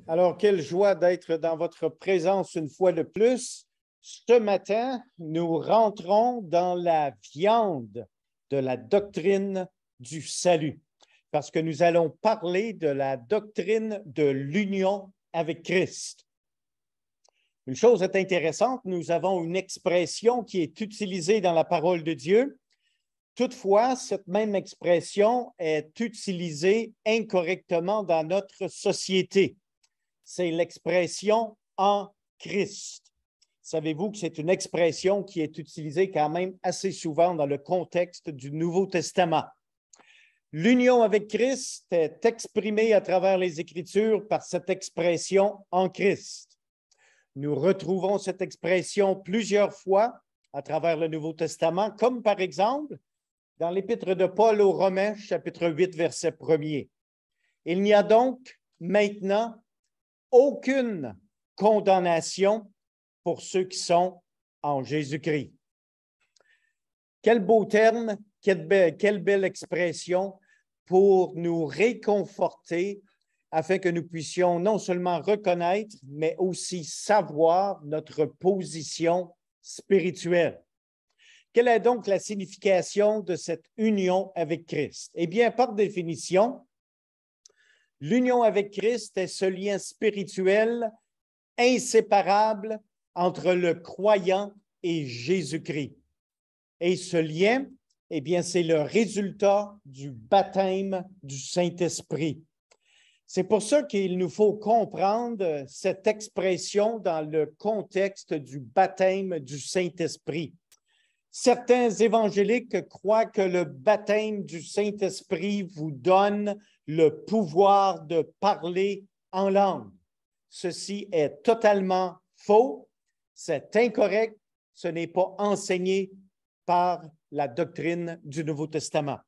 Alors, quelle joie d'être dans votre présence une fois de plus. Ce matin, nous rentrons dans la viande de la doctrine du salut, parce que nous allons parler de la doctrine de l'union avec Christ. Une chose est intéressante, nous avons une expression qui est utilisée dans la parole de Dieu. Toutefois, cette même expression est utilisée incorrectement dans notre société. C'est l'expression « en Christ ». Savez-vous que c'est une expression qui est utilisée quand même assez souvent dans le contexte du Nouveau Testament? L'union avec Christ est exprimée à travers les Écritures par cette expression « en Christ ». Nous retrouvons cette expression plusieurs fois à travers le Nouveau Testament, comme par exemple dans l'Épître de Paul aux Romains, chapitre 8, verset 1er. Il n'y a donc maintenant aucune condamnation pour ceux qui sont en Jésus-Christ. Quel beau terme, quelle belle expression pour nous réconforter afin que nous puissions non seulement reconnaître, mais aussi savoir notre position spirituelle. Quelle est donc la signification de cette union avec Christ? Eh bien, par définition, l'union avec Christ est ce lien spirituel inséparable entre le croyant et Jésus-Christ. Et ce lien, eh bien, c'est le résultat du baptême du Saint-Esprit. C'est pour ça qu'il nous faut comprendre cette expression dans le contexte du baptême du Saint-Esprit. Certains évangéliques croient que le baptême du Saint-Esprit vous donne le pouvoir de parler en langue. Ceci est totalement faux, c'est incorrect, ce n'est pas enseigné par la doctrine du Nouveau Testament.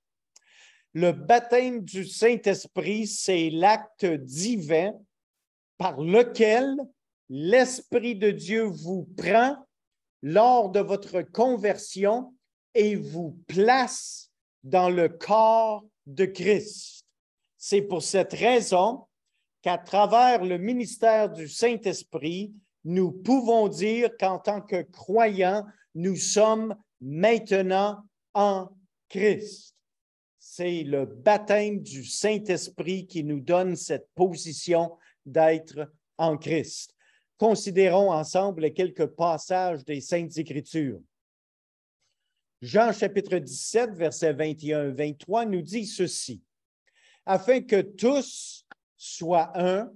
Le baptême du Saint-Esprit, c'est l'acte divin par lequel l'Esprit de Dieu vous prend lors de votre conversion et vous place dans le corps de Christ. C'est pour cette raison qu'à travers le ministère du Saint-Esprit, nous pouvons dire qu'en tant que croyants, nous sommes maintenant en Christ. C'est le baptême du Saint-Esprit qui nous donne cette position d'être en Christ. Considérons ensemble quelques passages des Saintes Écritures. Jean chapitre 17, versets 21-23 nous dit ceci. « Afin que tous soient un,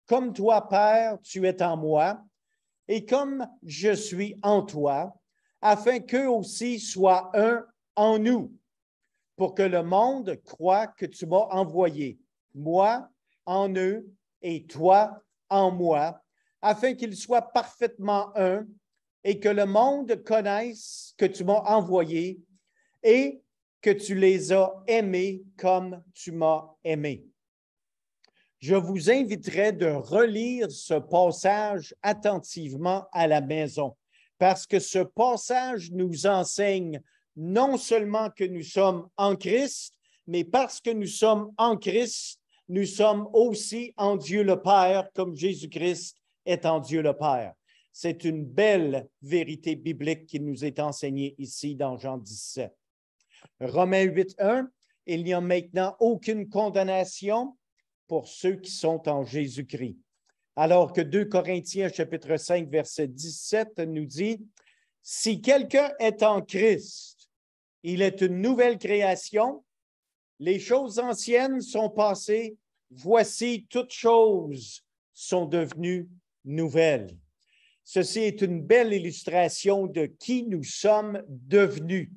comme toi, Père, tu es en moi, et comme je suis en toi, afin qu'eux aussi soient un en nous, pour que le monde croie que tu m'as envoyé, moi en eux et toi en moi, afin qu'ils soient parfaitement un et que le monde connaisse que tu m'as envoyé et que tu les as aimés comme tu m'as aimé. » Je vous inviterai de relire ce passage attentivement à la maison, parce que ce passage nous enseigne non seulement que nous sommes en Christ, mais parce que nous sommes en Christ, nous sommes aussi en Dieu le Père, comme Jésus-Christ est en Dieu le Père. C'est une belle vérité biblique qui nous est enseignée ici dans Jean 17. Romains 8.1, il n'y a maintenant aucune condamnation pour ceux qui sont en Jésus-Christ. Alors que 2 Corinthiens chapitre 5, verset 17 nous dit, « Si quelqu'un est en Christ, il est une nouvelle création, les choses anciennes sont passées, voici toutes choses sont devenues nouvelles. » Ceci est une belle illustration de qui nous sommes devenus.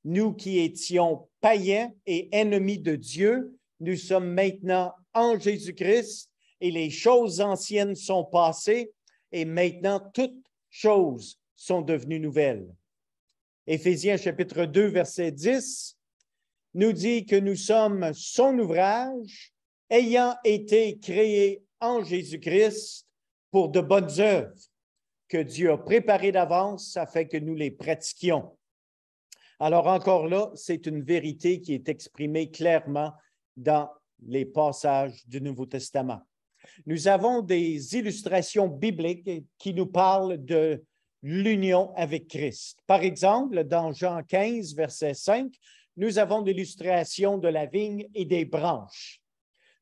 Nous qui étions païens et ennemis de Dieu, nous sommes maintenant en Jésus-Christ et les choses anciennes sont passées et maintenant toutes choses sont devenues nouvelles. Éphésiens chapitre 2, verset 10 nous dit que nous sommes son ouvrage ayant été créés en Jésus-Christ pour de bonnes œuvres que Dieu a préparées d'avance afin que nous les pratiquions. Alors encore là, c'est une vérité qui est exprimée clairement dans les passages du Nouveau Testament. Nous avons des illustrations bibliques qui nous parlent de l'union avec Christ. Par exemple, dans Jean 15, verset 5, nous avons l'illustration de la vigne et des branches.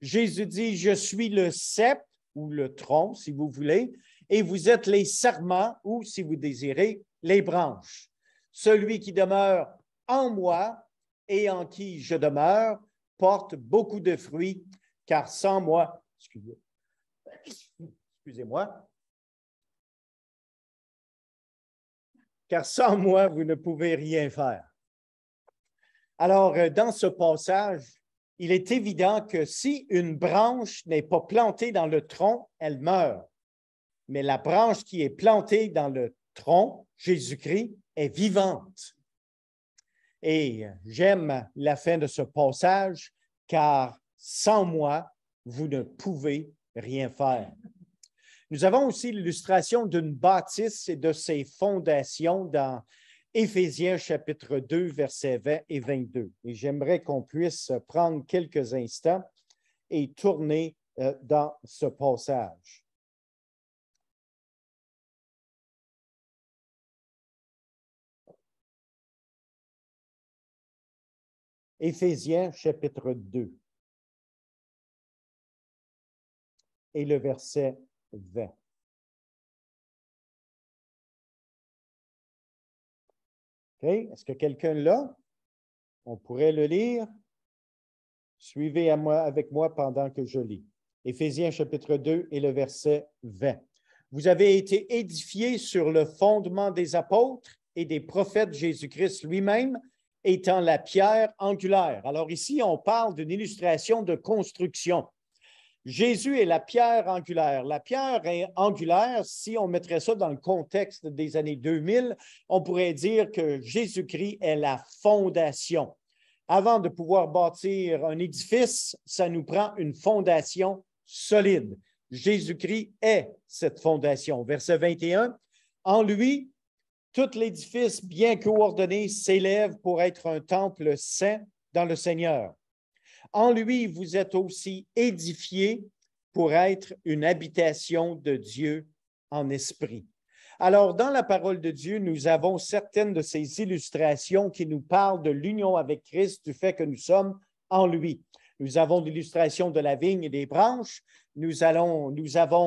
Jésus dit, « Je suis le cep, ou le tronc, si vous voulez, et vous êtes les sarments, ou, si vous désirez, les branches. Celui qui demeure en moi et en qui je demeure porte beaucoup de fruits, car sans moi, excusez-moi, car sans moi, vous ne pouvez rien faire. » Alors, dans ce passage, il est évident que si une branche n'est pas plantée dans le tronc, elle meurt. Mais la branche qui est plantée dans le tronc, Jésus-Christ, est vivante. Et j'aime la fin de ce passage, car sans moi, vous ne pouvez rien faire. Nous avons aussi l'illustration d'une bâtisse et de ses fondations dans Éphésiens chapitre 2, versets 20 et 22. Et j'aimerais qu'on puisse prendre quelques instants et tourner dans ce passage. Éphésiens chapitre 2 et le verset 20. Okay. Est-ce que quelqu'un l'a? On pourrait le lire. Suivez avec moi pendant que je lis. Éphésiens chapitre 2 et le verset 20. Vous avez été édifiés sur le fondement des apôtres et des prophètes, Jésus-Christ lui-même étant la pierre angulaire. Alors ici, on parle d'une illustration de construction. Jésus est la pierre angulaire. La pierre angulaire, si on mettrait ça dans le contexte des années 2000, on pourrait dire que Jésus-Christ est la fondation. Avant de pouvoir bâtir un édifice, ça nous prend une fondation solide. Jésus-Christ est cette fondation. Verset 21, « En lui, tout l'édifice bien coordonné s'élève pour être un temple saint dans le Seigneur. En lui, vous êtes aussi édifiés pour être une habitation de Dieu en esprit. » Alors, dans la parole de Dieu, nous avons certaines de ces illustrations qui nous parlent de l'union avec Christ, du fait que nous sommes en lui. Nous avons l'illustration de la vigne et des branches. Nous avons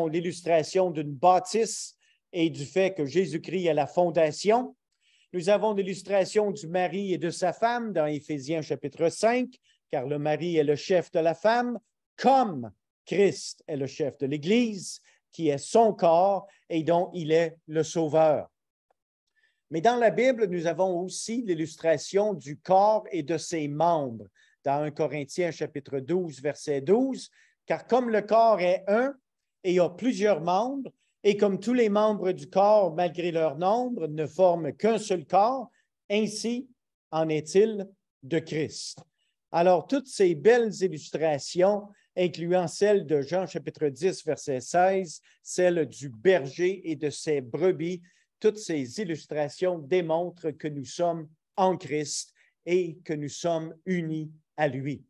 l'illustration d'une bâtisse et du fait que Jésus-Christ est la fondation. Nous avons l'illustration du mari et de sa femme dans Éphésiens chapitre 5, car le mari est le chef de la femme, comme Christ est le chef de l'Église, qui est son corps et dont il est le sauveur. Mais dans la Bible, nous avons aussi l'illustration du corps et de ses membres. Dans 1 Corinthiens chapitre 12, verset 12, « Car comme le corps est un et a plusieurs membres, et comme tous les membres du corps, malgré leur nombre, ne forment qu'un seul corps, ainsi en est-il de Christ. » Alors, toutes ces belles illustrations, incluant celle de Jean chapitre 10, verset 16, celle du berger et de ses brebis, toutes ces illustrations démontrent que nous sommes en Christ et que nous sommes unis à lui.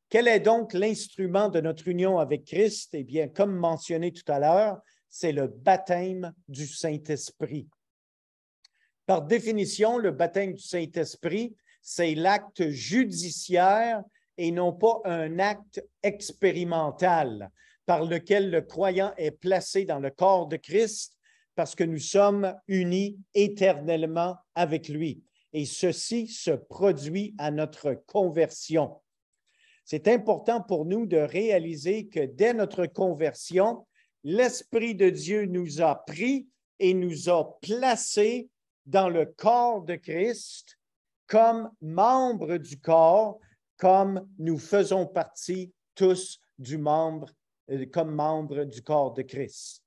Quel est donc l'instrument de notre union avec Christ? Eh bien, comme mentionné tout à l'heure, c'est le baptême du Saint-Esprit. Par définition, le baptême du Saint-Esprit, c'est l'acte judiciaire et non pas un acte expérimental par lequel le croyant est placé dans le corps de Christ parce que nous sommes unis éternellement avec lui. Et ceci se produit à notre conversion. C'est important pour nous de réaliser que dès notre conversion, l'Esprit de Dieu nous a pris et nous a placés dans le corps de Christ comme membres du corps, comme nous faisons partie tous comme membres du corps de Christ.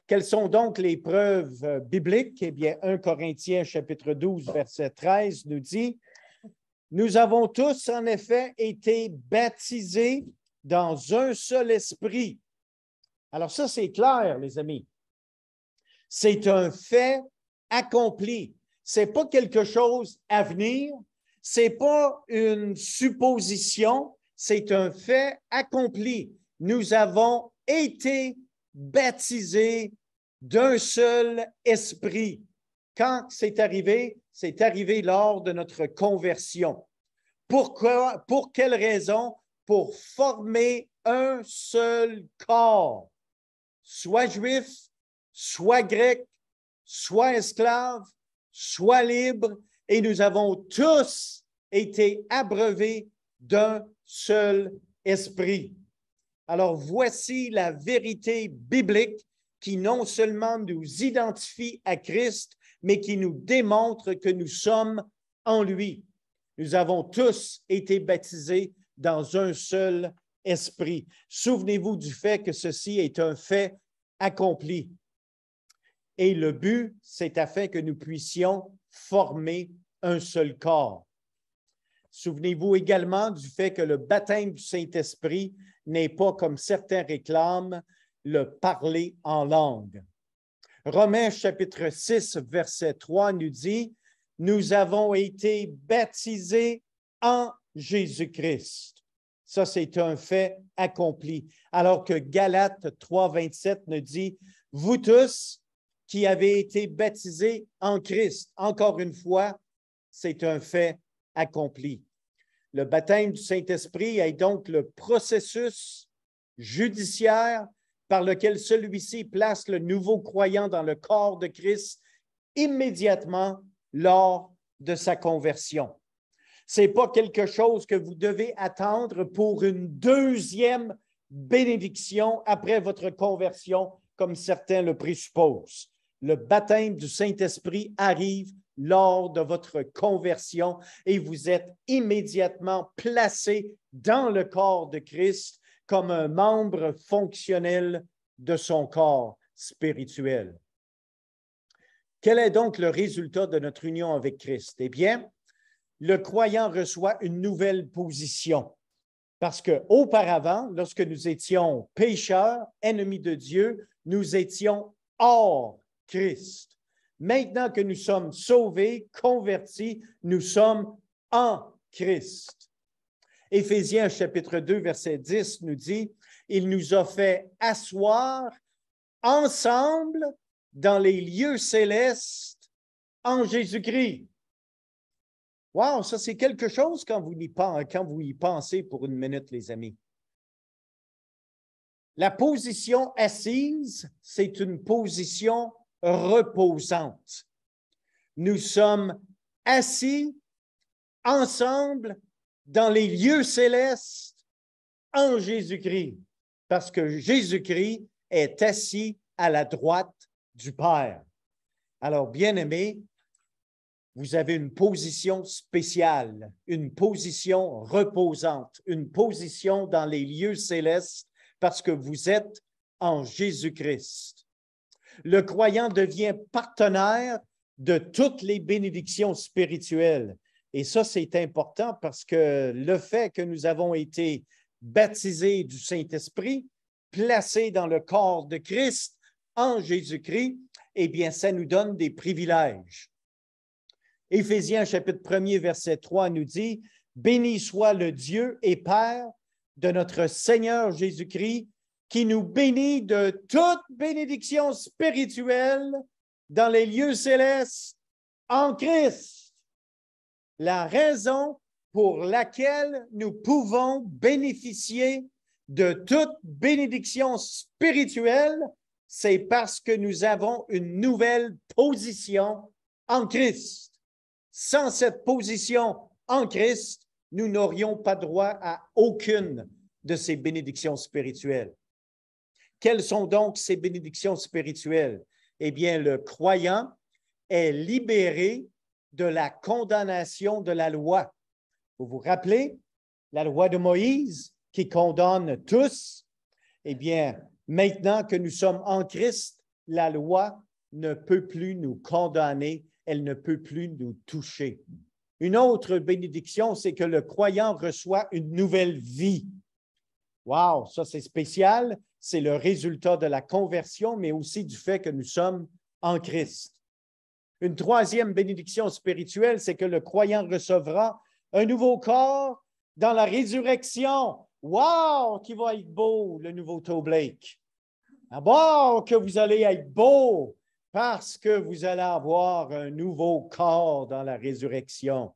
Quelles sont donc les preuves bibliques? Eh bien, 1 Corinthiens chapitre 12, verset 13 nous dit, « Nous avons tous en effet été baptisés dans un seul esprit. » Alors ça, c'est clair, les amis. C'est un fait accompli. Ce n'est pas quelque chose à venir, ce n'est pas une supposition, c'est un fait accompli. Nous avons été baptisés d'un seul esprit. Quand c'est arrivé? C'est arrivé lors de notre conversion. Pourquoi? Pour quelle raison? Pour former un seul corps, soit juif, soit grec, soit esclave, soit libre, et nous avons tous été abreuvés d'un seul esprit. Alors, voici la vérité biblique qui non seulement nous identifie à Christ, mais qui nous démontre que nous sommes en lui. Nous avons tous été baptisés dans un seul esprit. Souvenez-vous du fait que ceci est un fait accompli. Et le but, c'est afin que nous puissions former un seul corps. Souvenez-vous également du fait que le baptême du Saint-Esprit n'est pas, comme certains réclament, le parler en langue. Romains chapitre 6, verset 3 nous dit « Nous avons été baptisés en Jésus-Christ ». Ça, c'est un fait accompli. Alors que Galates 3, 27 nous dit « Vous tous qui avez été baptisés en Christ », encore une fois, c'est un fait accompli. Le baptême du Saint-Esprit est donc le processus judiciaire par lequel celui-ci place le nouveau croyant dans le corps de Christ immédiatement lors de sa conversion. Ce n'est pas quelque chose que vous devez attendre pour une deuxième bénédiction après votre conversion, comme certains le présupposent. Le baptême du Saint-Esprit arrive lors de votre conversion et vous êtes immédiatement placé dans le corps de Christ comme un membre fonctionnel de son corps spirituel. Quel est donc le résultat de notre union avec Christ? Eh bien, le croyant reçoit une nouvelle position. Parce qu'auparavant, lorsque nous étions pécheurs, ennemis de Dieu, nous étions hors Christ. Maintenant que nous sommes sauvés, convertis, nous sommes en Christ. Éphésiens chapitre 2, verset 10 nous dit « Il nous a fait asseoir ensemble dans les lieux célestes en Jésus-Christ. » Wow, ça c'est quelque chose quand vous y pensez pour une minute, les amis. La position assise, c'est une position reposante. Nous sommes assis ensemble dans les lieux célestes en Jésus-Christ, parce que Jésus-Christ est assis à la droite du Père. Alors, bien-aimés, vous avez une position spéciale, une position reposante, une position dans les lieux célestes parce que vous êtes en Jésus-Christ. Le croyant devient partenaire de toutes les bénédictions spirituelles. Et ça, c'est important parce que le fait que nous avons été baptisés du Saint-Esprit, placés dans le corps de Christ en Jésus-Christ, eh bien, ça nous donne des privilèges. Éphésiens chapitre 1er, verset 3 nous dit « Béni soit le Dieu et Père de notre Seigneur Jésus-Christ, qui nous bénit de toute bénédiction spirituelle dans les lieux célestes en Christ. » La raison pour laquelle nous pouvons bénéficier de toute bénédiction spirituelle, c'est parce que nous avons une nouvelle position en Christ. Sans cette position en Christ, nous n'aurions pas droit à aucune de ces bénédictions spirituelles. Quelles sont donc ces bénédictions spirituelles? Eh bien, le croyant est libéré de la condamnation de la loi. Vous vous rappelez, la loi de Moïse qui condamne tous? Eh bien, maintenant que nous sommes en Christ, la loi ne peut plus nous condamner, elle ne peut plus nous toucher. Une autre bénédiction, c'est que le croyant reçoit une nouvelle vie. Wow, ça c'est spécial. C'est le résultat de la conversion, mais aussi du fait que nous sommes en Christ. Une troisième bénédiction spirituelle, c'est que le croyant recevra un nouveau corps dans la résurrection. Wow, qui va être beau, le nouveau Toe Blake. D'abord que vous allez être beau parce que vous allez avoir un nouveau corps dans la résurrection.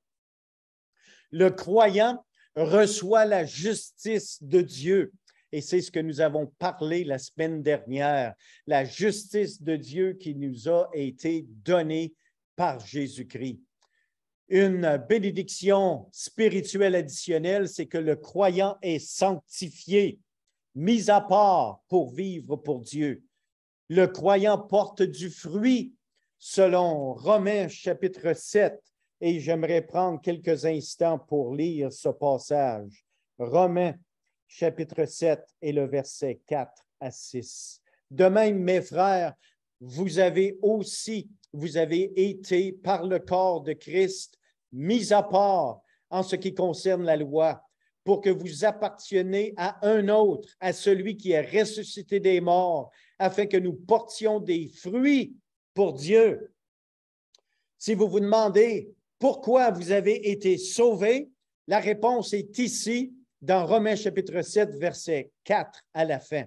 Le croyant reçoit la justice de Dieu. Et c'est ce que nous avons parlé la semaine dernière, la justice de Dieu qui nous a été donnée par Jésus-Christ. Une bénédiction spirituelle additionnelle, c'est que le croyant est sanctifié, mis à part pour vivre pour Dieu. Le croyant porte du fruit selon Romains chapitre 7, et j'aimerais prendre quelques instants pour lire ce passage. Romains chapitre 7 et le verset 4 à 6. De même, mes frères, vous avez été par le corps de Christ mis à part en ce qui concerne la loi, pour que vous apparteniez à un autre, à celui qui est ressuscité des morts, afin que nous portions des fruits pour Dieu. Si vous vous demandez pourquoi vous avez été sauvés, la réponse est ici, dans Romains chapitre 7, verset 4 à la fin,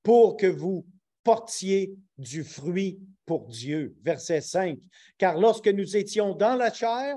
pour que vous portiez du fruit pour Dieu. Verset 5, car lorsque nous étions dans la chair,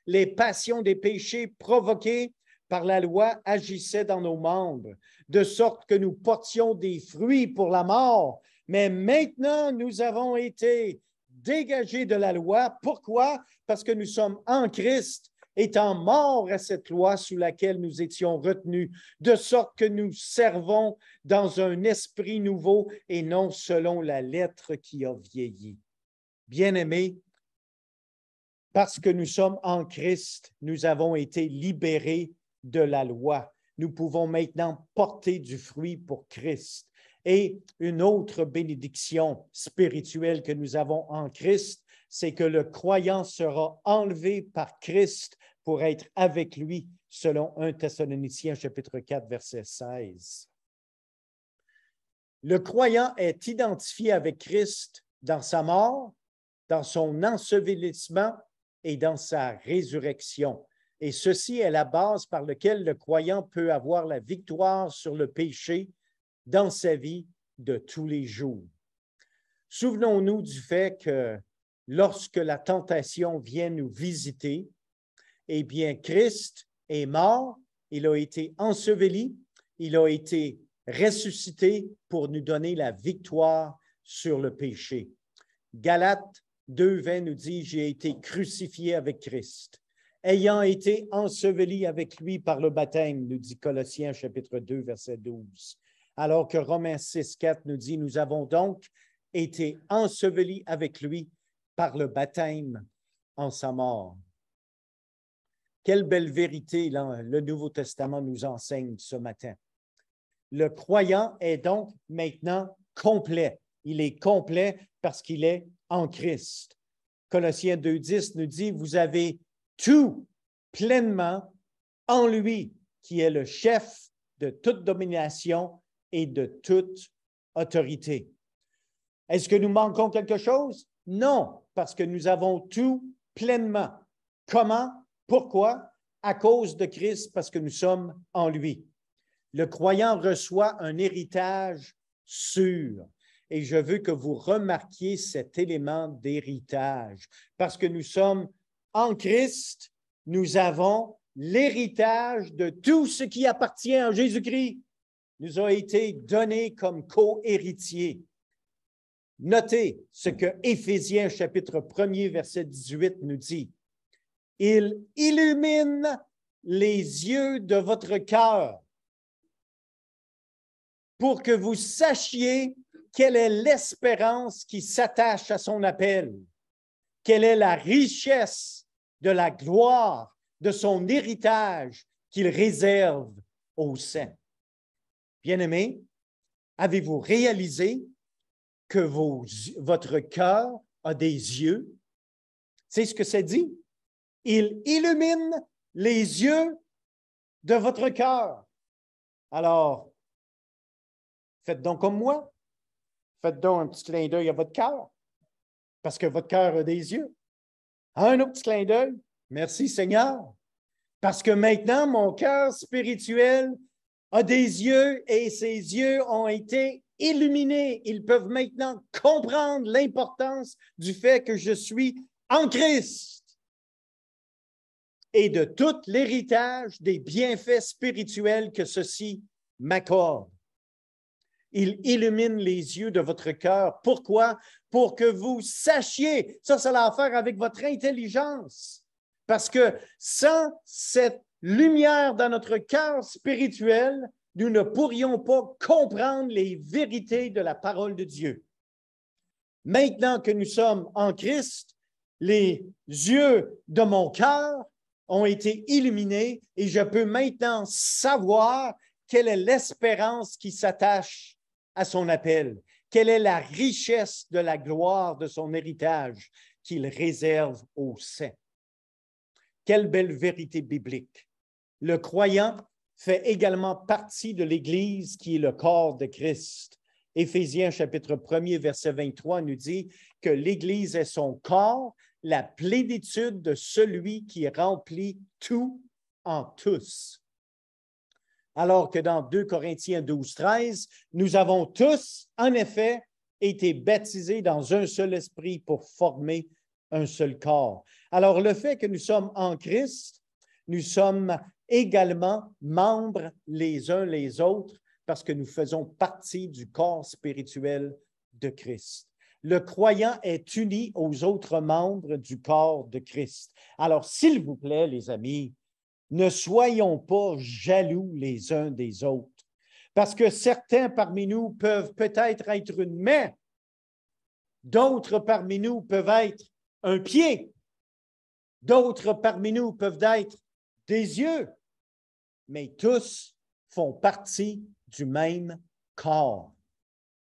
les passions des péchés provoqués par la loi agissaient dans nos membres, de sorte que nous portions des fruits pour la mort. Mais maintenant, nous avons été dégagés de la loi. Pourquoi? Parce que nous sommes en Christ, étant morts à cette loi sous laquelle nous étions retenus, de sorte que nous servons dans un esprit nouveau et non selon la lettre qui a vieilli. Bien-aimés, parce que nous sommes en Christ, nous avons été libérés de la loi. Nous pouvons maintenant porter du fruit pour Christ. Et une autre bénédiction spirituelle que nous avons en Christ, c'est que le croyant sera enlevé par Christ pour être avec lui, selon 1 Thessaloniciens chapitre 4, verset 16. Le croyant est identifié avec Christ dans sa mort, dans son ensevelissement et dans sa résurrection. Et ceci est la base par laquelle le croyant peut avoir la victoire sur le péché dans sa vie de tous les jours. Souvenons-nous du fait que lorsque la tentation vient nous visiter, eh bien, Christ est mort, il a été enseveli, il a été ressuscité pour nous donner la victoire sur le péché. Galates 2:20 nous dit, « J'ai été crucifié avec Christ, ayant été enseveli avec lui par le baptême », nous dit Colossiens chapitre 2, verset 12. Alors que Romains 6:4 nous dit, « Nous avons donc été ensevelis avec lui par le baptême en sa mort. » Quelle belle vérité le Nouveau Testament nous enseigne ce matin. Le croyant est donc maintenant complet. Il est complet parce qu'il est en Christ. Colossiens 2:10 nous dit, « Vous avez tout pleinement en lui, qui est le chef de toute domination et de toute autorité. » Est-ce que nous manquons quelque chose? Non, parce que nous avons tout pleinement. Comment? Pourquoi? À cause de Christ, parce que nous sommes en lui. Le croyant reçoit un héritage sûr. Et je veux que vous remarquiez cet élément d'héritage, parce que nous sommes en Christ, nous avons l'héritage de tout ce qui appartient à Jésus-Christ. Nous a été donné comme co-héritiers. Notez ce que Éphésiens chapitre 1er, verset 18 nous dit. « Il illumine les yeux de votre cœur pour que vous sachiez quelle est l'espérance qui s'attache à son appel, quelle est la richesse de la gloire de son héritage qu'il réserve aux saints. » Bien-aimés, avez-vous réalisé que votre cœur a des yeux? C'est ce que ça dit. Il illumine les yeux de votre cœur. Alors, faites donc comme moi. Faites donc un petit clin d'œil à votre cœur, parce que votre cœur a des yeux. Un autre petit clin d'œil. Merci Seigneur. Parce que maintenant, mon cœur spirituel a des yeux et ses yeux ont été illuminés. Ils peuvent maintenant comprendre l'importance du fait que je suis en Christ et de tout l'héritage des bienfaits spirituels que ceci m'accorde. Il illumine les yeux de votre cœur. Pourquoi? Pour que vous sachiez. Ça a à faire avec votre intelligence. Parce que sans cette lumière dans notre cœur spirituel, nous ne pourrions pas comprendre les vérités de la parole de Dieu. Maintenant que nous sommes en Christ, les yeux de mon cœur ont été illuminés et je peux maintenant savoir quelle est l'espérance qui s'attache à son appel, quelle est la richesse de la gloire de son héritage qu'il réserve aux saints. Quelle belle vérité biblique. Le croyant fait également partie de l'Église qui est le corps de Christ. Éphésiens chapitre 1er, verset 23 nous dit que l'Église est son corps, la plénitude de celui qui remplit tout en tous. Alors que dans 2 Corinthiens 12, 13, nous avons tous, en effet, été baptisés dans un seul esprit pour former un seul corps. Alors, le fait que nous sommes en Christ, nous sommes également membres les uns les autres parce que nous faisons partie du corps spirituel de Christ. Le croyant est uni aux autres membres du corps de Christ. Alors, s'il vous plaît, les amis, ne soyons pas jaloux les uns des autres, parce que certains parmi nous peuvent peut-être être une main, d'autres parmi nous peuvent être un pied, d'autres parmi nous peuvent être des yeux, mais tous font partie du même corps,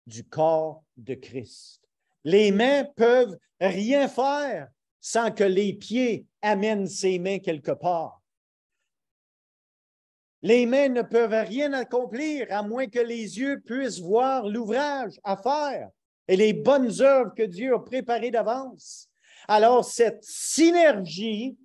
du corps de Christ. Les mains peuvent rien faire sans que les pieds amènent ses mains quelque part. Les mains ne peuvent rien accomplir à moins que les yeux puissent voir l'ouvrage à faire et les bonnes œuvres que Dieu a préparées d'avance. Alors, cette synergie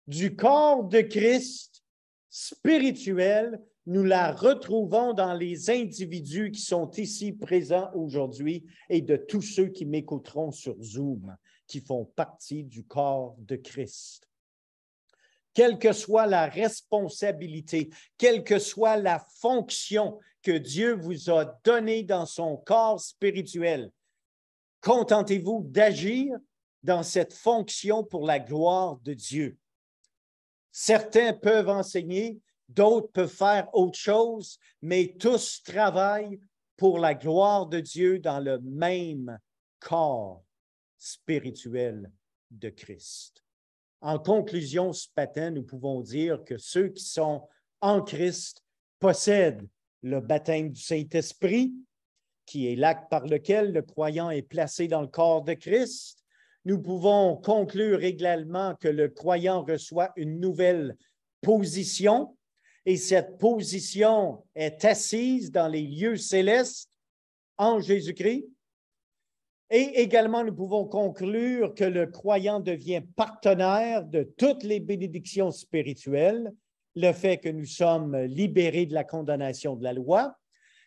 du corps de Christ spirituel, nous la retrouvons dans les individus qui sont ici présents aujourd'hui et de tous ceux qui m'écouteront sur Zoom, qui font partie du corps de Christ. Quelle que soit la responsabilité, quelle que soit la fonction que Dieu vous a donnée dans son corps spirituel, contentez-vous d'agir dans cette fonction pour la gloire de Dieu. Certains peuvent enseigner, d'autres peuvent faire autre chose, mais tous travaillent pour la gloire de Dieu dans le même corps spirituel de Christ. En conclusion, ce matin, nous pouvons dire que ceux qui sont en Christ possèdent le baptême du Saint-Esprit, qui est l'acte par lequel le croyant est placé dans le corps de Christ. Nous pouvons conclure également que le croyant reçoit une nouvelle position et cette position est assise dans les lieux célestes en Jésus-Christ. Et également, nous pouvons conclure que le croyant devient partenaire de toutes les bénédictions spirituelles, le fait que nous sommes libérés de la condamnation de la loi,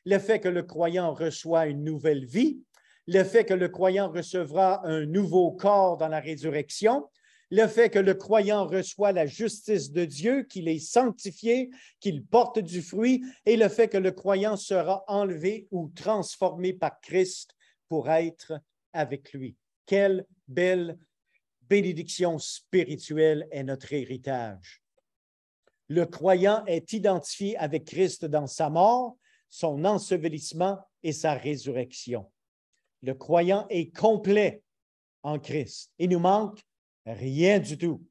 le fait que le croyant reçoit une nouvelle vie, le fait que le croyant recevra un nouveau corps dans la résurrection, le fait que le croyant reçoit la justice de Dieu, qu'il est sanctifié, qu'il porte du fruit, et le fait que le croyant sera enlevé ou transformé par Christ pour être avec lui. Quelle belle bénédiction spirituelle est notre héritage. Le croyant est identifié avec Christ dans sa mort, son ensevelissement et sa résurrection. Le croyant est complet en Christ. Il nous manque rien du tout.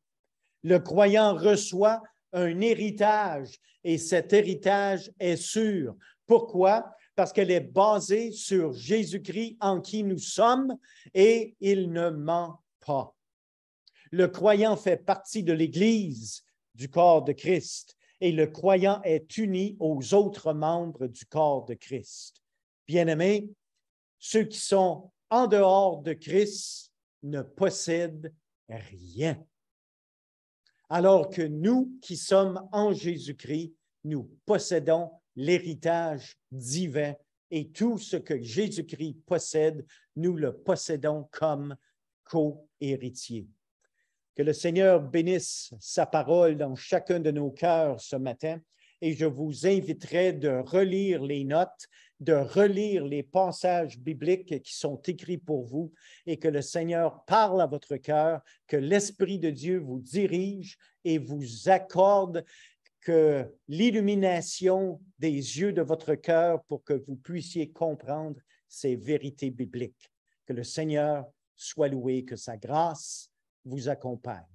Le croyant reçoit un héritage et cet héritage est sûr. Pourquoi? Parce qu'elle est basée sur Jésus-Christ en qui nous sommes et il ne ment pas. Le croyant fait partie de l'Église du corps de Christ et le croyant est uni aux autres membres du corps de Christ. Bien-aimés, ceux qui sont en dehors de Christ ne possèdent rien. Alors que nous qui sommes en Jésus-Christ, nous possédons l'héritage divin et tout ce que Jésus-Christ possède, nous le possédons comme co-héritiers. Que le Seigneur bénisse sa parole dans chacun de nos cœurs ce matin et je vous inviterai de relire les notes, de relire les passages bibliques qui sont écrits pour vous et que le Seigneur parle à votre cœur, que l'Esprit de Dieu vous dirige et vous accorde que l'illumination des yeux de votre cœur pour que vous puissiez comprendre ces vérités bibliques. Que le Seigneur soit loué, que sa grâce vous accompagne.